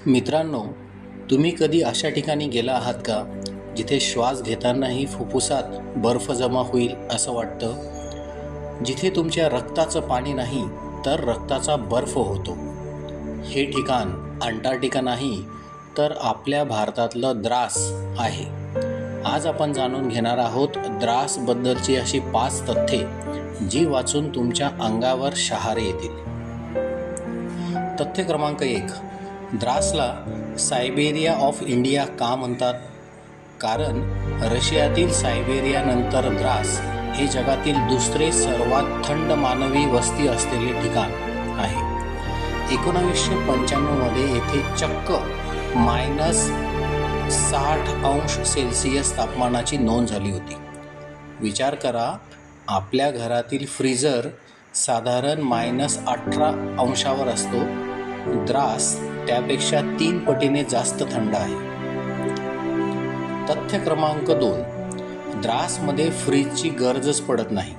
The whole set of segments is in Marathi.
मित्रांनो, तुम्ही कधी अशा ठिकाणी गेला आहात का जिथे श्वास घेतानाही फुफ्फुसात बर्फ जमा होईल असं वाटतं? जिथे तुमच्या रक्ताचं पाणी नाही तर रक्ताचा बर्फ होतो. हे ठिकाण अंटार्क्टिका नाही तर आपल्या भारतातलं द्रास आहे. आज आपण जाणून घेणार आहोत द्रासबद्दलची अशी 5 तथ्ये जी वाचून तुमच्या अंगावर शहारे येतील. तथ्य क्रमांक 1. द्रासला सायबेरिया ऑफ इंडिया का म्हणतात? कारण रशियातील सायबेरियानंतर द्रास हे जगातील दुसरे सर्वात थंड मानवी वस्ती असलेले ठिकाण आहे. 1995 मध्ये येथे चक्क -60°C तापमानाची नोंद झाली होती. विचार करा, आपल्या घरातील फ्रीजर साधारण -18° असतो. द्रास त्यापेक्षा 3 पटीने जास्त थंड आहे. तथ्य क्रमांक 2. द्रासमध्ये फ्रीजची गरजच पडत नाही.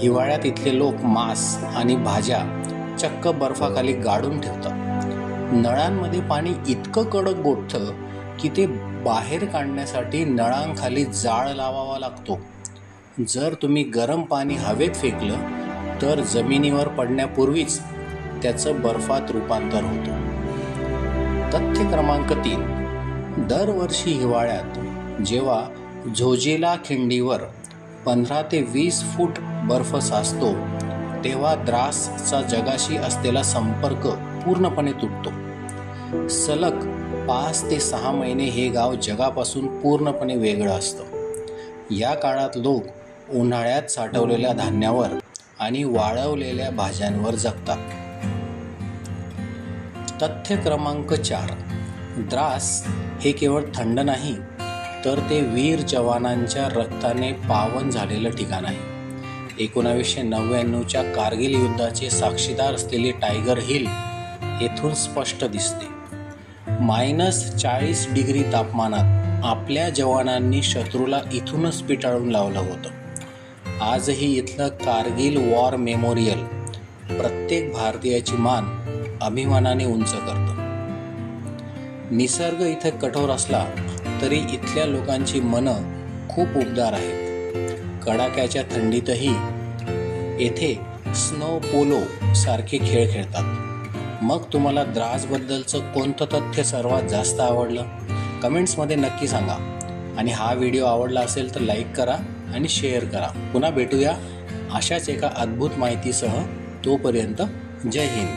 हिवाळ्यात इथले लोक मांस आणि भाज्या चक्क बर्फाखाली गाडून ठेवतात. नळांमध्ये पाणी इतकं कडक गोठतं की ते बाहेर काढण्यासाठी नळांखाली जाळ लावावा लागतो. जर तुम्ही गरम पाणी हवेत फेकलं तर जमिनीवर पडण्यापूर्वीच त्याचं बर्फात रूपांतर होतं. तथ्य क्रमांक 3. दरवर्षी हिवाळ्यात जेव्हा झोजिला खिंडीवर 15 ते 20 फूट बर्फ साचतो तेव्हा द्रासचा जगाशी असलेला संपर्क पूर्णपणे तुटतो. सलग 5 ते 6 महिने हे गाव जगापासून पूर्णपणे वेगळं असतं. या काळात लोक उन्हाळ्यात साठवलेल्या धान्यावर आणि वाळवलेल्या भाज्यांवर जगतात. तथ्य क्रमांक 4. द्रास हे केवळ थंड नाही तर ते वीर जवानांच्या रक्ताने पावन झालेलं ठिकाण आहे. 1999च्या कारगिल युद्धाचे साक्षीदार असलेले टायगर हिल येथून स्पष्ट दिसते. -40° तापमानात आपल्या जवानांनी शत्रूला इथूनच पिटाळून लावलं होतं. आजही इथलं कारगिल वॉर मेमोरियल प्रत्येक भारतीयाची मान अभिमानाने उंच करतं. निसर्ग इथे कठोर असला तरी इथल्या लोकांची मनं खूप उबदार आहेत. कडाक्याच्या थंडीतही येथे स्नो पोलो सारखे खेळ खेळतात. मग तुम्हाला द्रासबद्दलचं कोणतं तथ्य सर्वात जास्त आवडलं? कमेंट्समध्ये नक्की सांगा. आणि हा व्हिडिओ आवडला असेल तर लाईक करा आणि शेअर करा. पुन्हा भेटूया अशाच एका अद्भुत माहितीसह. तोपर्यंत जय हिंद.